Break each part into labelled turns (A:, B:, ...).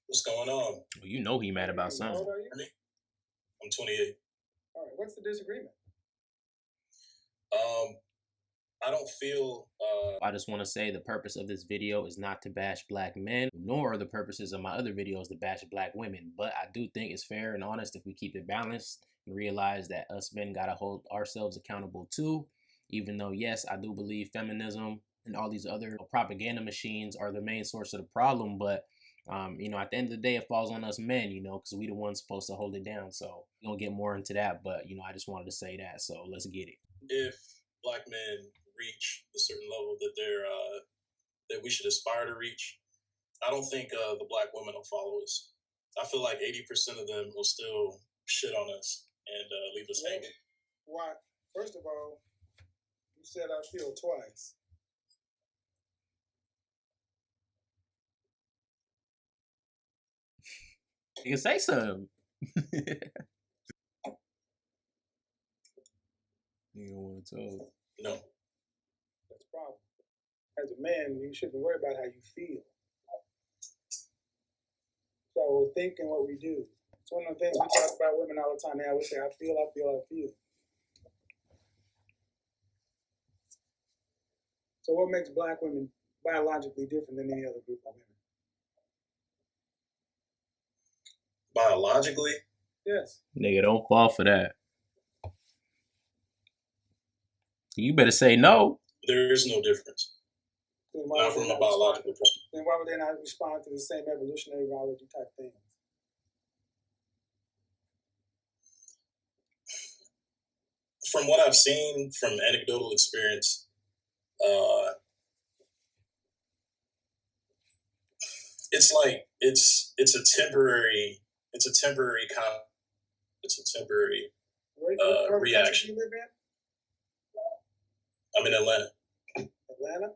A: What's going on?
B: Well, you know he mad about
C: How
B: something.
C: old are you?
A: I'm 28.
C: All right. What's the disagreement?
A: I don't feel.
B: I just want to say the purpose of this video is not to bash black men, nor are the purposes of my other videos to bash black women. But I do think it's fair and honest if we keep it balanced and realize that us men gotta hold ourselves accountable too. Even though, yes, I do believe feminism and all these other propaganda machines are the main source of the problem, but you know, at the end of the day, it falls on us men, you know, because we the ones supposed to hold it down. So we're gonna get more into that, but you know, I just wanted to say that. So let's get it.
A: If black men reach a certain level that that we should aspire to reach, I don't think the black women will follow us. I feel like 80% of them will still shit on us and leave us hanging.
C: Why? First of all, you said I feel twice.
B: You can say something. You don't want to talk.
A: No.
C: That's the problem. As a man, you shouldn't worry about how you feel. So we're thinking what we do. It's one of the things we talk about women all the time now. We say, I feel, I feel, I feel. So what makes black women biologically different than any other group of women?
A: Biologically?
C: Yes.
B: Nigga, don't fall for that. You better say no.
A: There is no difference. Not from a biological perspective.
C: Then why would they not respond to the same evolutionary biology type things?
A: From what I've seen from anecdotal experience, it's like it's a temporary reaction.
C: You live in?
A: I'm in Atlanta.
C: Atlanta?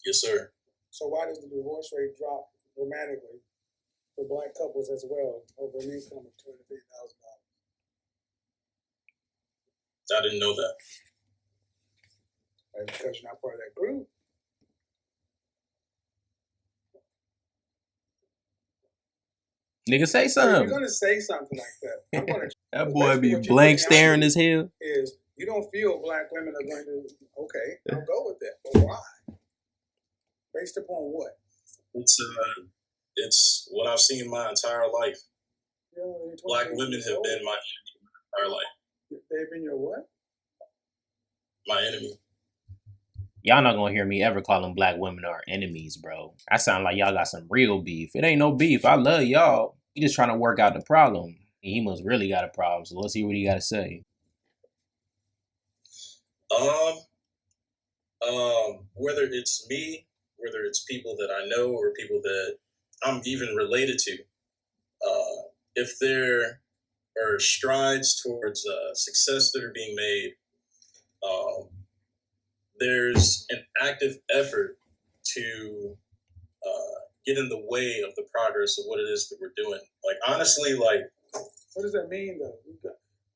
A: Yes, sir.
C: So why does the divorce rate drop dramatically for black couples as well over an income of $250,000?
A: I didn't know that.
C: That's because you're not part of that group.
B: Nigga, say
C: So
B: something.
C: you're gonna say something like that.
B: That boy be blank staring as hell.
C: Is you don't feel black women are going to? Okay, I'll go with that. But why? Based upon what?
A: It's what I've seen my entire life. Black women have been my entire life.
C: They've been your what?
A: My enemy.
B: Y'all not gonna hear me ever calling black women our enemies, bro. I sound like y'all got some real beef. It ain't no beef. I love y'all. He just trying to work out the problem. He must really got a problem. So let's hear what he got to say.
A: Whether it's me, whether it's people that I know or people that I'm even related to, if there are strides towards success that are being made, there's an active effort to get in the way of the progress of what it is that we're doing. Like, honestly, like...
C: What does that mean, though?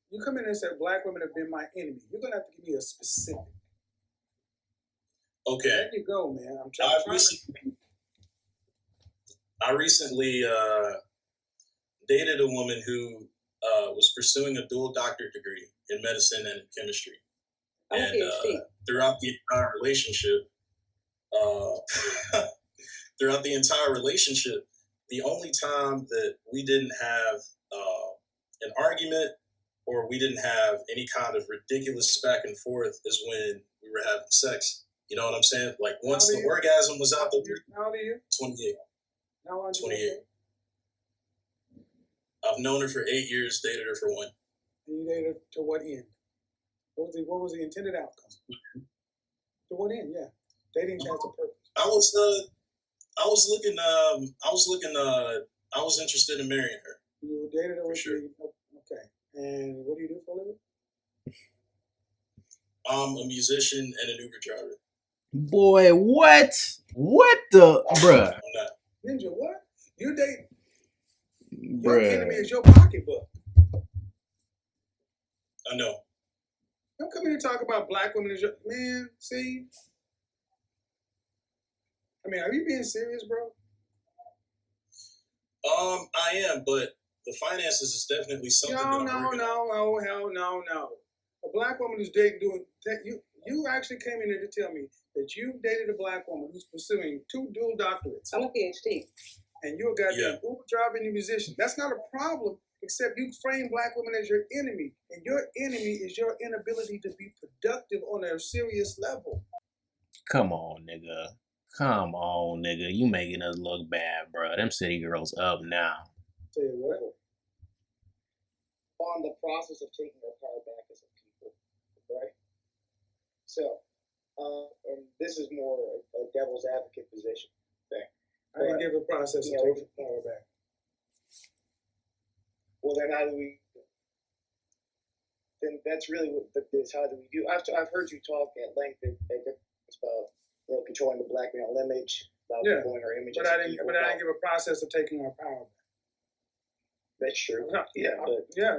C: You come in and say, black women have been my enemy. You're going to have to give me a specific.
A: Okay.
C: There you go, man. I'm trying
A: I recently dated a woman who was pursuing a dual doctorate degree in medicine and chemistry. And throughout the entire relationship, the only time that we didn't have an argument or we didn't have any kind of ridiculous back and forth is when we were having sex. You know what I'm saying? Like, once the orgasm was out the...
C: How old are you?
A: 28.
C: How long?
A: 28. I've known her for 8 years, dated her for 1.
C: And you dated her to what end? What was the intended outcome? To what end? Yeah, dating has a purpose.
A: I was interested in marrying her.
C: You dated her
A: for sure.
C: Okay. And what do you do for a living?
A: I'm a musician and an Uber driver.
B: Boy, what? What the bruh?
A: I'm not.
C: Ninja, what? You date?
B: Bruh.
C: Your enemy is your pocketbook.
A: I know.
C: Don't come here and talk about black women as your man. See, I mean, are you being serious, bro?
A: I am, but the finances is definitely something that I'm working on.
C: No. A black woman who's dating you actually came in here to tell me that you dated a black woman who's pursuing 2 dual doctorates.
D: I'm a PhD.
C: And you're a goddamn Uber driver and a musician. That's not a problem, except you frame black women as your enemy. And your enemy is your inability to be productive on a serious level.
B: Come on, nigga. Come on, nigga. You making us look bad, bro. Them city girls up now.
C: Tell you what.
D: On the process of taking our power back as a people, right? So, and this is more a devil's advocate position thing.
C: I didn't give a process of taking power back.
D: Well, then how do we? Then that's really what this. How do we do? I've heard you talk at length about controlling the black male image, about controlling our image.
C: But I didn't give a process of taking our power back.
D: That's true.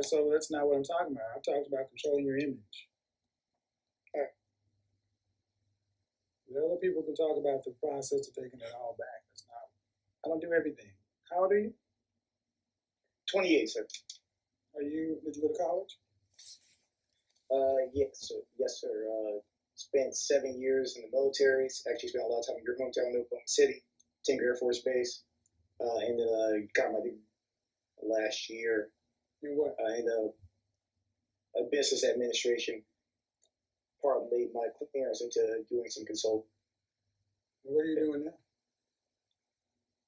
C: So that's not what I'm talking about. I'm talking about controlling your image.
D: Right.
C: The other people can talk about the process of taking it all back. That's not. I don't do everything. How old are you?
D: 28, sir.
C: Did you go to college?
D: Yes, sir. Spent 7 years in the military. Actually spent a lot of time in your hometown, Oklahoma City, Tinker Air Force Base. And then got my degree last year.
C: In what?
D: In a business administration. Partly my clearance into doing some consulting.
C: What are you doing now?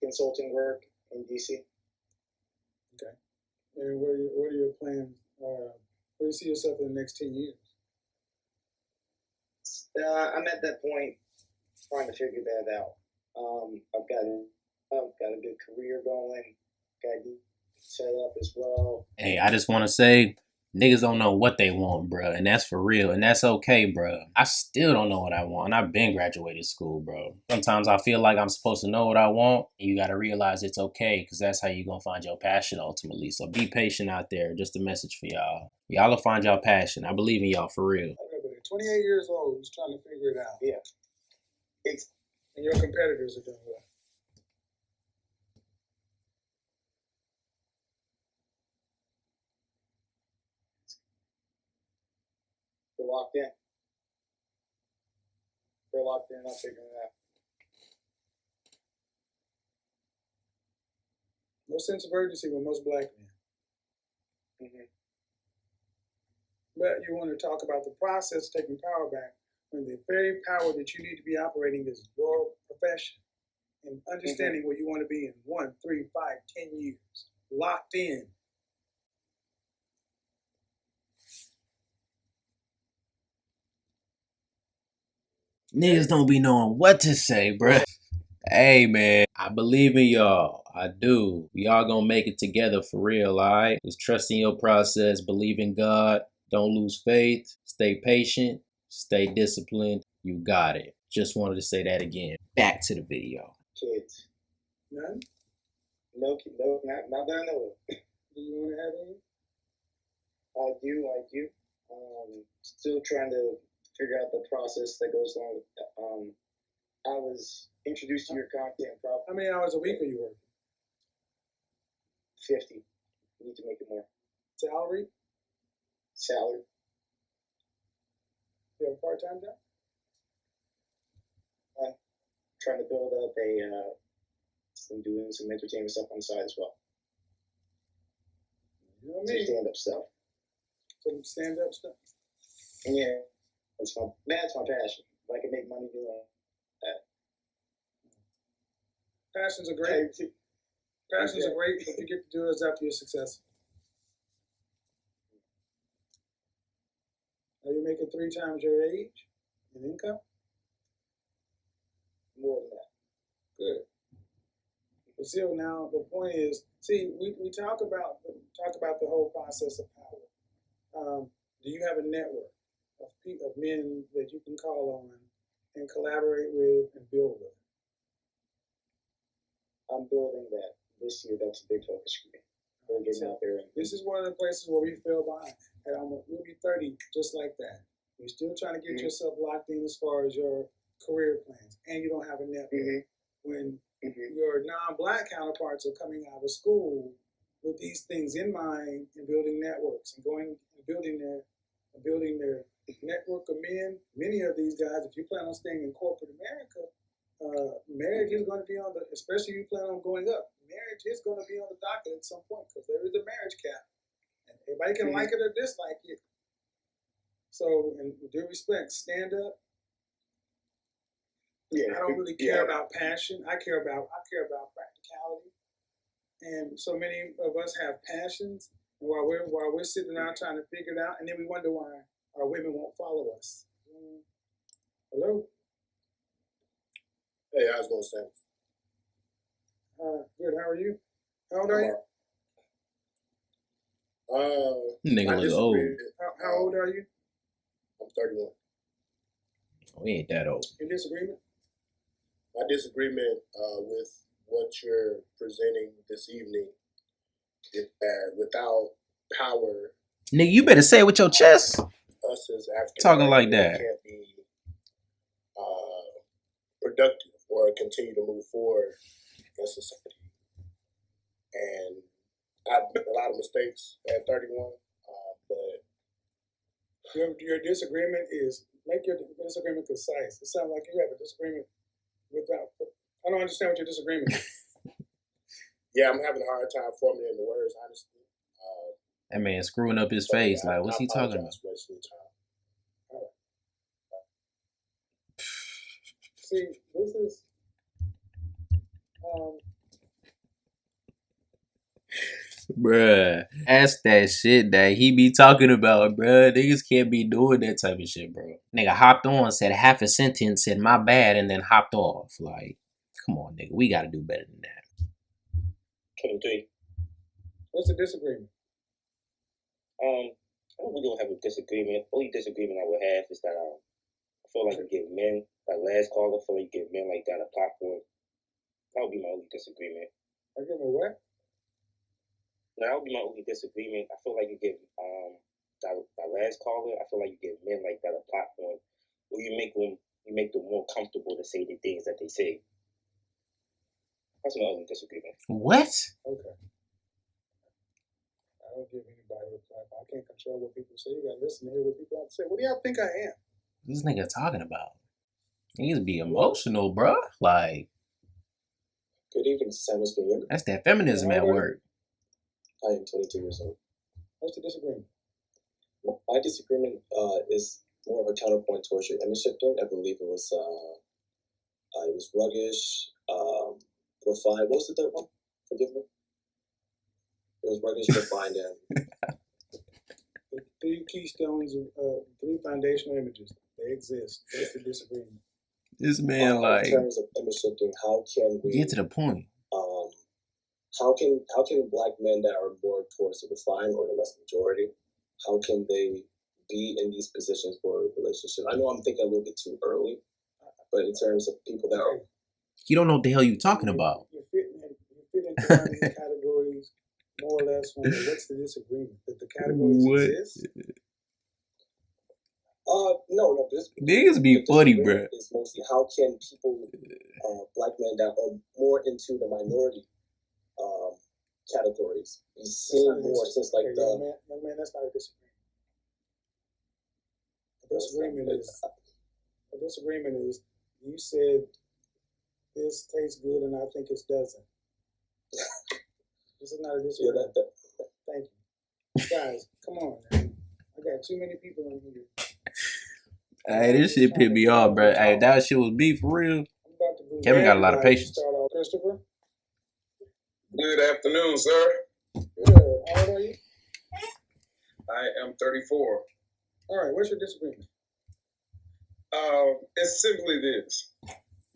D: Consulting work in DC.
C: Okay. And what are your plans? Where do you see yourself in the next 10 years?
D: I'm at that point trying to figure that out. I've got a good career going. Got a set up as well.
B: Hey, I just want to say, niggas don't know what they want, bro, and that's for real, and that's okay, bro. I still don't know what I want, and I've been graduated school, bro. Sometimes I feel like I'm supposed to know what I want, and you gotta realize it's okay, because that's how you're gonna find your passion ultimately. So be patient out there. Just a message for y'all. Y'all will find y'all passion. I believe in y'all for real.
C: 28 years old, who's trying to figure it out.
D: Yeah.
C: And your competitors are doing well.
D: They're locked in. They're locked in. I'll figure it out.
C: No sense of urgency with most black men.
D: Mm-hmm.
C: But you want to talk about the process of taking power back when the very power that you need to be operating is your profession and understanding where you want to be in 1, 3, 5, 10 years. Locked in.
B: Niggas don't be knowing what to say, bruh. Hey, man, I believe in y'all. I do. We all gonna make it together for real, alright? Just trust in your process, believe in God, don't lose faith, stay patient, stay disciplined. You got it. Just wanted to say that again. Back to the video.
D: Kids.
C: None?
D: No, not that I know of.
C: Do you want to have any?
D: I do. Still trying to figure out the process that goes along with that. I was introduced to your content probably.
C: How many hours a week are you working?
D: 50. You need to make it more.
C: Salary?
D: Salary.
C: You have a part-time job?
D: I'm trying to build up doing some entertainment stuff on the side as well.
C: You know what I
D: Some
C: mean?
D: stand-up stuff.
C: Some stand-up stuff?
D: Yeah. That's my passion. If I can make money doing that.
C: Passions are great. Passions are great, but you get to do it after you're successful. Are you making 3 times your age in income?
D: More than that.
C: Good. But still, now the point is, see, we talk about the whole process of power. Do you have a network of men that you can call on and collaborate with and build with?
D: I'm building that this year. That's a big focus for me. We're getting out there.
C: This is one of the places where we fell behind. And we'll be 30 just like that. You're still trying to get yourself locked in as far as your career plans, and you don't have a network. when your non-black counterparts are coming out of school with these things in mind and building networks and going and building their network of men. Many of these guys, if you plan on staying in corporate America, marriage is going to be on the, especially if you plan on going up, marriage is going to be on the docket at some point because there is a marriage cap. And everybody can like it or dislike it. So, in due respect, stand up.
D: Yeah,
C: I don't really care about passion. I care about practicality. And so many of us have passions, and while we're sitting around trying to figure it out, and then we wonder why our women won't follow us. Hello.
E: Hey, how's it going, Sam?
C: Good. How are you? How old are you?
B: Nigga look old.
C: How old are you?
E: I'm 31.
B: We ain't that old.
C: In disagreement?
E: My disagreement with what you're presenting this evening is that without power,
B: Nigga, you better say it with your chest.
E: us as African
B: Talking like that.
E: can't be productive or continue to move forward in society. And I've made a lot of mistakes at 31, but
C: Your disagreement is, make your disagreement concise. It sounds like you have a disagreement without, I don't understand what your disagreement is.
E: yeah, I'm having a hard time formulating the words, honestly.
B: That man screwing up his face.
E: Yeah,
B: like, what's he talking about?
E: for wasting your time.
C: See, this is,
B: Bruh, that's that shit that he be talking about, bruh. Niggas can't be doing that type of shit, bro. Nigga hopped on, said half a sentence, said my bad, and then hopped off. Like, come on, nigga. We gotta do better than that.
F: 23.
C: what's the disagreement?
F: I don't really have a disagreement. Only disagreement I would have is that I feel like you give men, like last caller, I feel like you give men like that a platform. That would be my only disagreement.
C: I give a what?
F: Now, that would be my only disagreement. I feel like you give that last caller, I feel like you give men like that a platform where you make them more comfortable to say the things that they say. That's my only disagreement.
B: What?
C: Okay. I don't give anybody a platform. I can't control what people say. You gotta listen to hear what people have to say. What do y'all think I am?
B: This nigga talking about? Niggas be emotional, bruh. Like,
G: Good evening, Sam.
B: that's that feminism at work.
G: I am 22 years old.
C: What's the disagreement?
G: My disagreement is more of a counterpoint towards your image shifting. I believe it was ruggish, refined. What was the third one? Forgive me. It was ruggish, refined, and
C: The three keystones of three foundational images. They exist. That's the disagreement.
B: This man, like,
G: in terms of image shifting, how can we
B: get to the point?
G: How can black men that are more towards the refined or the less majority, how can they be in these positions for a relationship? I know I'm thinking a little bit too early, but in terms of people that are,
B: You don't know what the hell you talking about.
C: You fit into one of these categories more or less. What's the disagreement? That the categories exist?
G: no.
B: Niggas be funny, bro.
G: It's mostly how can people, black men that are more into the minority categories be seen more since like
C: young man, that's not a disagreement. A disagreement is you said this tastes good and I think it doesn't. This is not a disagreement.
G: Yeah,
C: Thank you. Guys, come on, man. I got too many people in here.
B: Hey, this shit pissed me off, bro. Hey, that shit was beef for real. Kevin got a lot of patience.
C: Start off, Christopher.
H: Good afternoon, sir.
C: Good. How old are you?
H: I am 34.
C: All right. What's your disagreement?
H: It's simply this.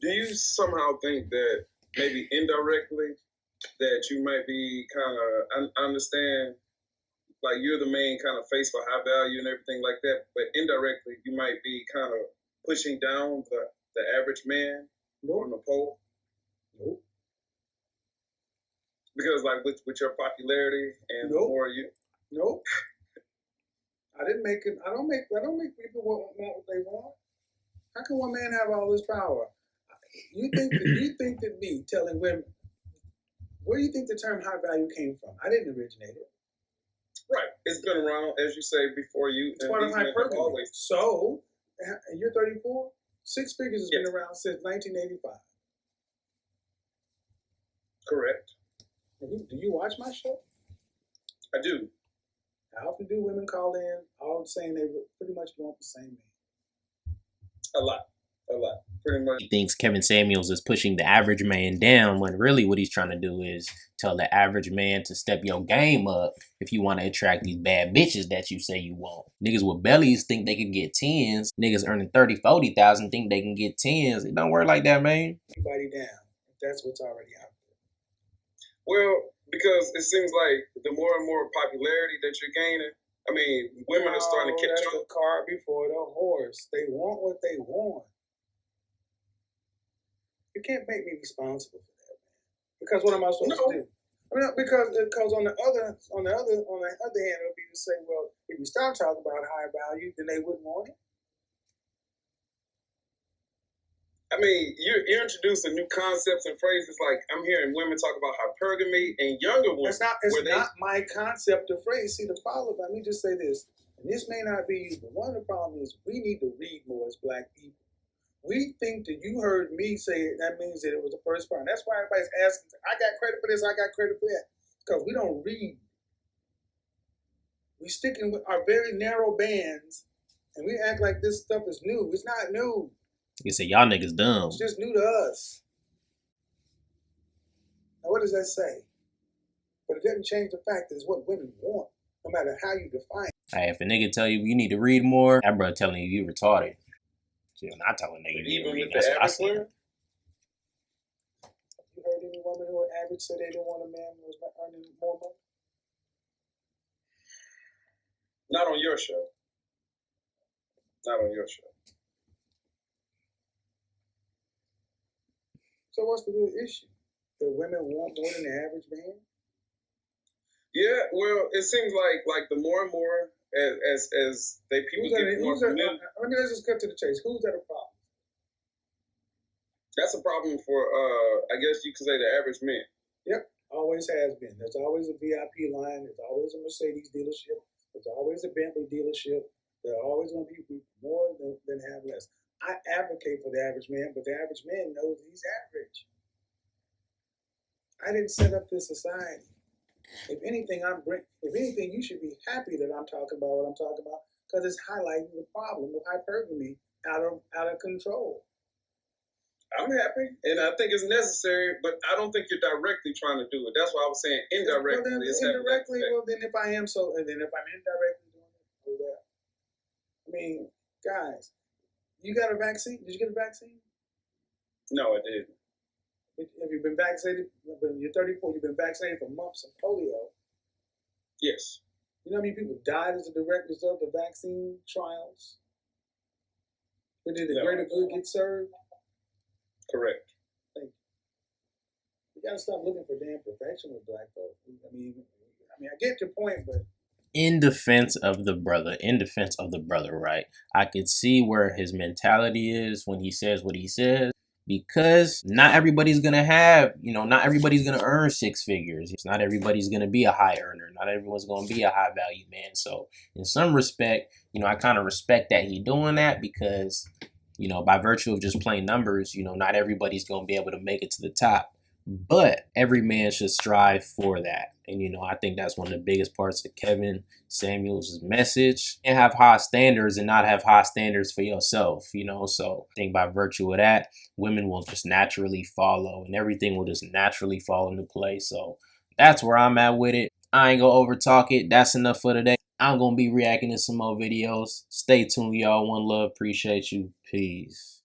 H: Do you somehow think that maybe indirectly that you might be kind of, I understand, like you're the main kind of face for high value and everything like that, but indirectly you might be kind of pushing down the average man on the pole?
C: Nope.
H: Because like with your popularity and the more you.
C: Nope. I don't make people want what they want. How can one man have all this power? You think that me telling women, where do you think the term high value came from? I didn't originate it.
H: Right. It's been around, as you say, before you.
C: It's part of hypergamy. So, and you're 34? Six figures has been around since 1985.
H: Correct.
C: Do you watch my show?
H: I do.
C: How often do women call in all saying they pretty much want the same man?
H: A lot. Pretty much.
B: He thinks Kevin Samuels is pushing the average man down when really what he's trying to do is tell the average man to step your game up if you want to attract these bad bitches that you say you want. Niggas with bellies think they can get 10s. Niggas earning 30, 40,000 think they can get 10s. It don't work like that, man.
C: Everybody down if that's what's already out there.
H: Well, because it seems like the more and more popularity that you're gaining, I mean, women are starting to catch on.
C: The cart before the horse. They want what they want. You can't make me responsible for that, man. Because what am I supposed to do? I mean, because on the other hand, it would be to say, well, if you stop talking about high value, then they wouldn't want it.
H: I mean, you're introducing new concepts and phrases. Like I'm hearing women talk about hypergamy and younger women.
C: It's not my concept of phrase. See, the problem. Let me just say this, and this may not be you, but one of the problems is we need to read more as Black people. We think that you heard me say it, that means that it was the first part. That's why everybody's asking, I got credit for this, I got credit for that. Because we don't read. We sticking with our very narrow bands, and we act like this stuff is new. It's not new.
B: You say y'all niggas dumb.
C: It's just new to us. Now what does that say? But it doesn't change the fact that it's what women want, no matter how you define it.
B: Hey, if a nigga tell you need to read more, that bro telling you retarded. You're not telling niggas
H: even
B: read.
H: with
B: That's
H: the
B: what I
H: average
B: said.
H: women.
C: You heard any woman who were average say they didn't want a man who was earning more money?
H: Not on your show. Not on your show.
C: So what's the real issue? That women want more than the average man?
H: Yeah, well, it seems like the more and more as people get more familiar.
C: Let's just cut to the chase. Who's at a problem?
H: That's a problem for I guess you could say the average man.
C: Yep, always has been. There's always a VIP line. There's always a Mercedes dealership. There's always a Bentley dealership. There are always going to be more than have less. I advocate for the average man, but the average man knows he's average. I didn't set up this society. If anything, you should be happy that I'm talking about what I'm talking about because it's highlighting the problem of hypergamy out of control.
H: I'm happy, and I think it's necessary, but I don't think you're directly trying to do it. That's why I was saying indirectly.
C: Well, then if I am so, and then if I'm indirectly doing it, oh well. I mean, guys, you got a vaccine? Did you get a vaccine?
H: No, I didn't.
C: Have you been vaccinated? When you're 34, you've been vaccinated for mumps and polio.
H: Yes.
C: You know how many people died as a direct result of vaccine trials? But did the greater good get served?
H: Correct.
C: Thank you. We gotta stop looking for damn perfection with Black folks. I mean, I get your point, but
B: in defense of the brother, right? I could see where his mentality is when he says what he says. Because not everybody's gonna have, not everybody's gonna earn six figures. Not everybody's gonna be a high earner. Not everyone's gonna be a high value man. So in some respect, I kind of respect that he's doing that because, by virtue of just playing numbers, not everybody's gonna be able to make it to the top. But every man should strive for that. And, I think that's one of the biggest parts of Kevin Samuels' message. And have high standards and not have high standards for yourself, So I think by virtue of that, women will just naturally follow and everything will just naturally fall into place. So that's where I'm at with it. I ain't gonna over talk it. That's enough for today. I'm gonna be reacting to some more videos. Stay tuned, y'all. One love. Appreciate you. Peace.